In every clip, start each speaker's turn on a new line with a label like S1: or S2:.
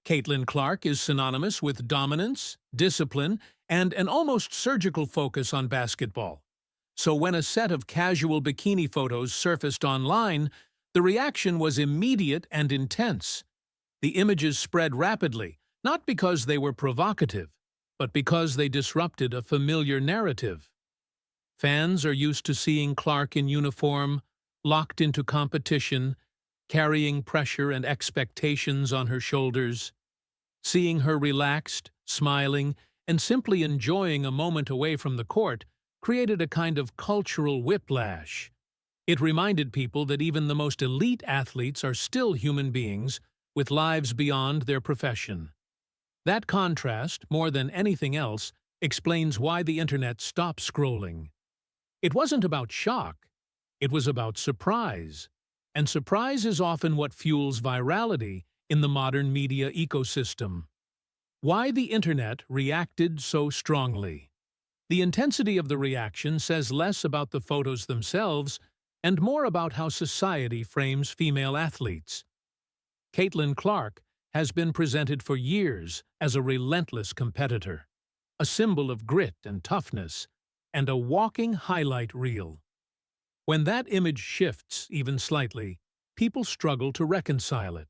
S1: Caitlin Clark is synonymous with dominance, discipline, and an almost surgical focus on basketball. So when a set of casual bikini photos surfaced online, the reaction was immediate and intense. The images spread rapidly, not because they were provocative, but because they disrupted a familiar narrative. Fans are used to seeing Clark in uniform, locked into competition, carrying pressure and expectations on her shoulders. Seeing her relaxed, smiling, and simply enjoying a moment away from the court created a kind of cultural whiplash. It reminded people that even the most elite athletes are still human beings with lives beyond their profession. That contrast, more than anything else, explains why the internet stopped scrolling. It wasn't about shock, it was about surprise. And surprise is often what fuels virality in the modern media ecosystem. Why the internet reacted so strongly. The intensity of the reaction says less about the photos themselves and more about how society frames female athletes. Caitlin Clark has been presented for years as a relentless competitor, a symbol of grit and toughness, and a walking highlight reel. When that image shifts even slightly, people struggle to reconcile it.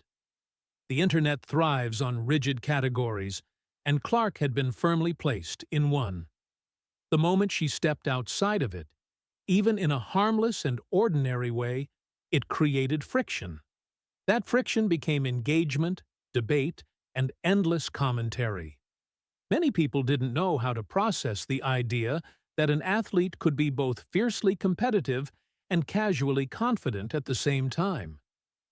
S1: The internet thrives on rigid categories, and Clark had been firmly placed in one. The moment she stepped outside of it, even in a harmless and ordinary way, it created friction. That friction became engagement, debate, and endless commentary. Many people didn't know how to process the idea that an athlete could be both fiercely competitive and casually confident at the same time.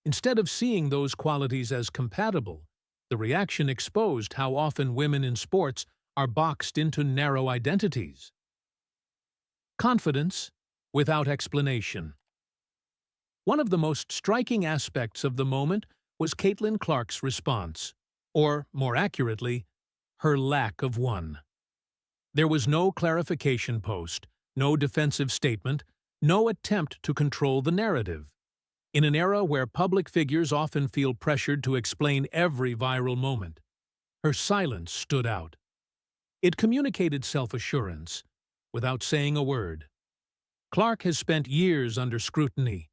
S1: Instead of seeing those qualities as compatible, the reaction exposed how often women in sports are boxed into narrow identities. Confidence without explanation. One of the most striking aspects of the moment was Caitlin Clark's response, or, more accurately, her lack of one. There was no clarification post, no defensive statement, no attempt to control the narrative. In an era where public figures often feel pressured to explain every viral moment, her silence stood out. It communicated self-assurance, without saying a word. Clark has spent years under scrutiny,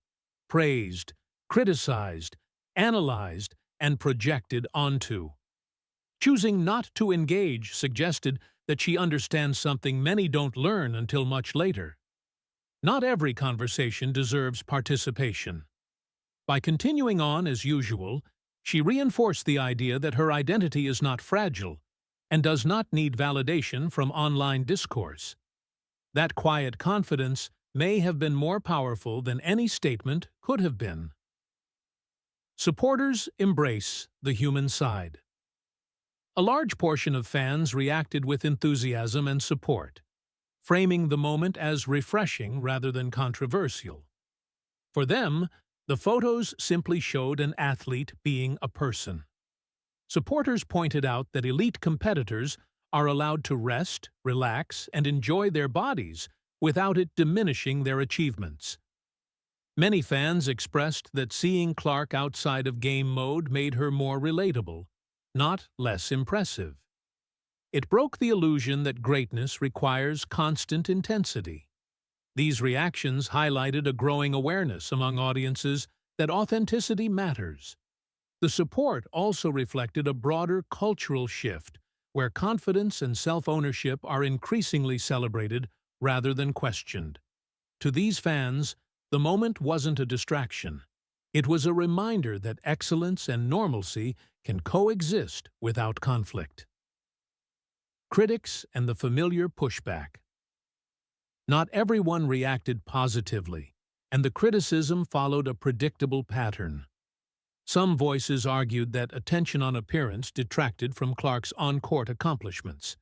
S1: praised, criticized, analyzed, and projected onto. Choosing not to engage suggested that she understands something many don't learn until much later. Not every conversation deserves participation. By continuing on as usual, she reinforced the idea that her identity is not fragile and does not need validation from online discourse. That quiet confidence may have been more powerful than any statement could have been. Supporters embrace the human side. A large portion of fans reacted with enthusiasm and support, framing the moment as refreshing rather than controversial. For them, the photos simply showed an athlete being a person. Supporters pointed out that elite competitors are allowed to rest, relax, and enjoy their bodies without it diminishing their achievements. Many fans expressed that seeing Clark outside of game mode made her more relatable, not less impressive. It broke the illusion that greatness requires constant intensity. These reactions highlighted a growing awareness among audiences that authenticity matters. The support also reflected a broader cultural shift where confidence and self-ownership are increasingly celebrated rather than questioned. To these fans, the moment wasn't a distraction. It was a reminder that excellence and normalcy can coexist without conflict. Critics and the familiar pushback. Not everyone reacted positively, and the criticism followed a predictable pattern. Some voices argued that attention on appearance detracted from Clark's on-court accomplishments,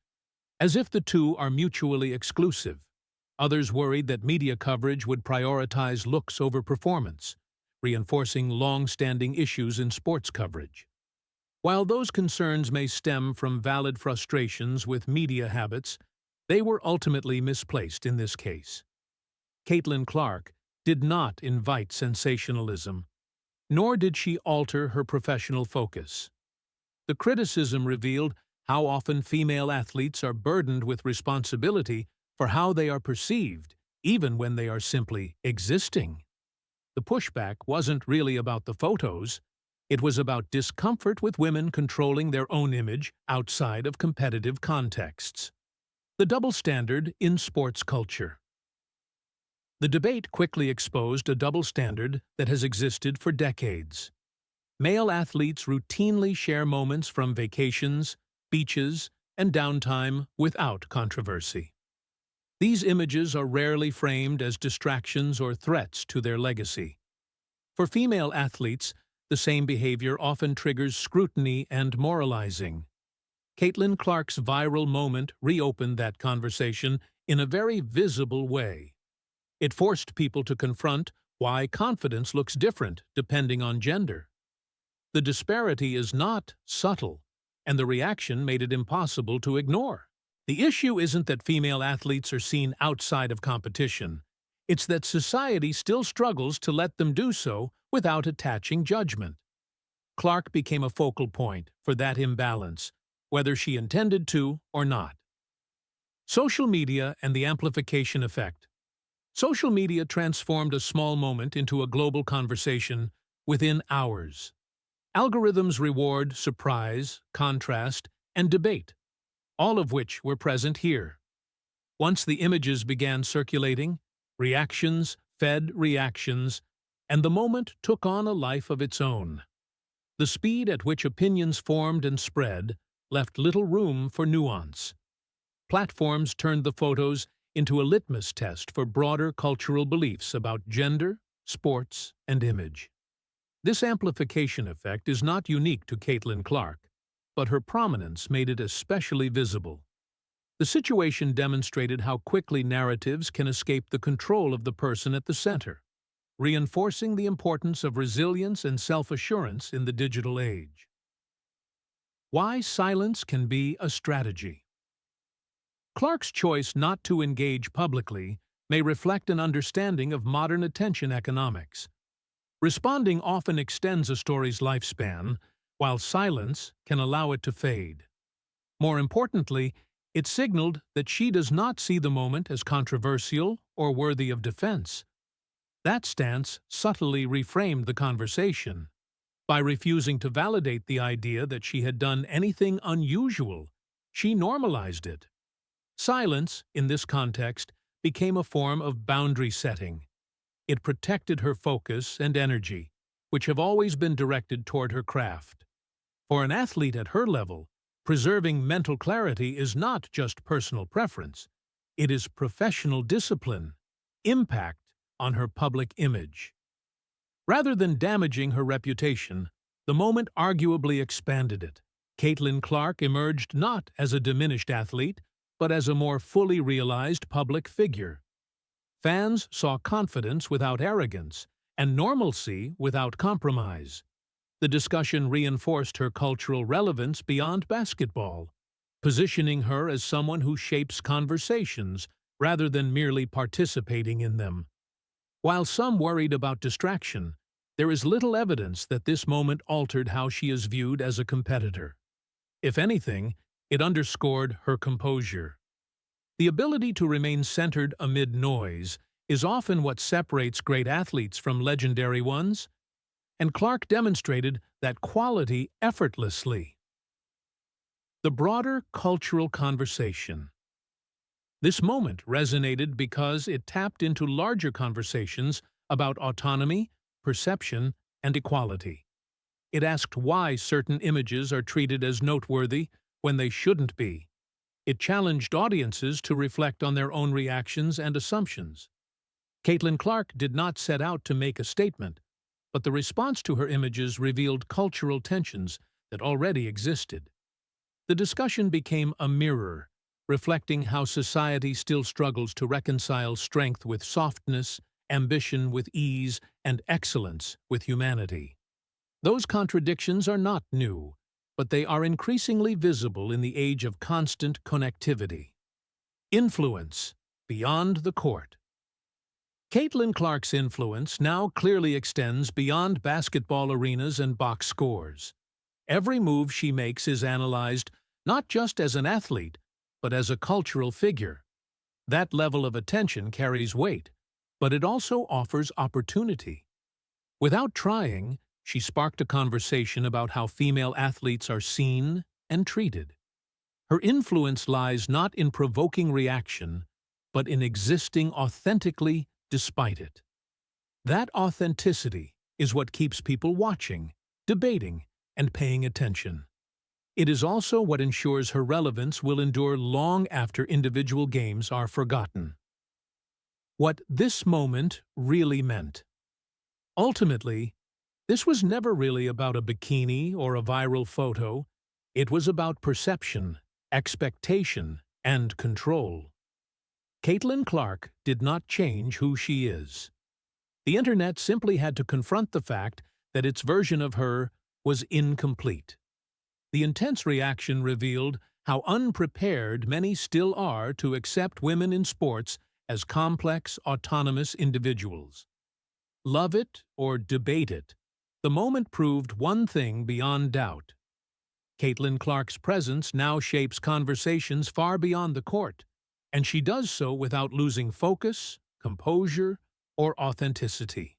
S1: as if the two are mutually exclusive. Others worried that media coverage would prioritize looks over performance, reinforcing long-standing issues in sports coverage. While those concerns may stem from valid frustrations with media habits, they were ultimately misplaced in this case. Caitlin Clark did not invite sensationalism, nor did she alter her professional focus. The criticism revealed how often female athletes are burdened with responsibility for how they are perceived, even when they are simply existing. The pushback wasn't really about the photos. It was about discomfort with women controlling their own image outside of competitive contexts. The double standard in sports culture. The debate quickly exposed a double standard that has existed for decades. Male athletes routinely share moments from vacations, beaches, and downtime without controversy. These images are rarely framed as distractions or threats to their legacy. For female athletes, the same behavior often triggers scrutiny and moralizing. Caitlin Clark's viral moment reopened that conversation in a very visible way. It forced people to confront why confidence looks different depending on gender. The disparity is not subtle, and the reaction made it impossible to ignore. The issue isn't that female athletes are seen outside of competition. It's that society still struggles to let them do so without attaching judgment. Clark became a focal point for that imbalance, whether she intended to or not. Social media and the amplification effect. Social media transformed a small moment into a global conversation within hours. Algorithms reward surprise, contrast, and debate, all of which were present here. Once the images began circulating, reactions fed reactions, and the moment took on a life of its own. The speed at which opinions formed and spread left little room for nuance. Platforms turned the photos into a litmus test for broader cultural beliefs about gender, sports, and image. This amplification effect is not unique to Caitlin Clark, but her prominence made it especially visible. The situation demonstrated how quickly narratives can escape the control of the person at the center, reinforcing the importance of resilience and self-assurance in the digital age. Why silence can be a strategy. Clark's choice not to engage publicly may reflect an understanding of modern attention economics. Responding often extends a story's lifespan, while silence can allow it to fade. More importantly, it signaled that she does not see the moment as controversial or worthy of defense. That stance subtly reframed the conversation. By refusing to validate the idea that she had done anything unusual, she normalized it. Silence, in this context, became a form of boundary setting. It protected her focus and energy, which have always been directed toward her craft. For an athlete at her level, preserving mental clarity is not just personal preference. It is professional discipline, impact on her public image. Rather than damaging her reputation, the moment arguably expanded it. Caitlin Clark emerged not as a diminished athlete, but as a more fully realized public figure. Fans saw confidence without arrogance and normalcy without compromise. The discussion reinforced her cultural relevance beyond basketball, positioning her as someone who shapes conversations rather than merely participating in them. While some worried about distraction, there is little evidence that this moment altered how she is viewed as a competitor. If anything, it underscored her composure. The ability to remain centered amid noise is often what separates great athletes from legendary ones, and Clark demonstrated that quality effortlessly. The broader cultural conversation. This moment resonated because it tapped into larger conversations about autonomy, perception, and equality. It asked why certain images are treated as noteworthy when they shouldn't be. It challenged audiences to reflect on their own reactions and assumptions. Caitlin Clark did not set out to make a statement, but the response to her images revealed cultural tensions that already existed. The discussion became a mirror, reflecting how society still struggles to reconcile strength with softness, ambition with ease, and excellence with humanity. Those contradictions are not new, but they are increasingly visible in the age of constant connectivity. Influence beyond the court. Caitlin Clark's influence now clearly extends beyond basketball arenas and box scores. Every move she makes is analyzed not just as an athlete, but as a cultural figure. That level of attention carries weight, but it also offers opportunity. Without trying, she sparked a conversation about how female athletes are seen and treated. Her influence lies not in provoking reaction, but in existing authentically despite it. That authenticity is what keeps people watching, debating, and paying attention. It is also what ensures her relevance will endure long after individual games are forgotten. What this moment really meant. Ultimately, this was never really about a bikini or a viral photo. It was about perception, expectation, and control. Caitlin Clark did not change who she is. The internet simply had to confront the fact that its version of her was incomplete. The intense reaction revealed how unprepared many still are to accept women in sports as complex, autonomous individuals. Love it or debate it, the moment proved one thing beyond doubt. Caitlin Clark's presence now shapes conversations far beyond the court, and she does so without losing focus, composure, or authenticity.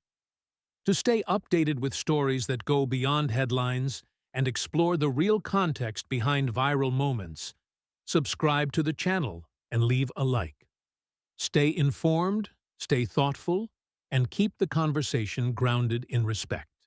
S1: To stay updated with stories that go beyond headlines and explore the real context behind viral moments, subscribe to the channel and leave a like. Stay informed, stay thoughtful, and keep the conversation grounded in respect.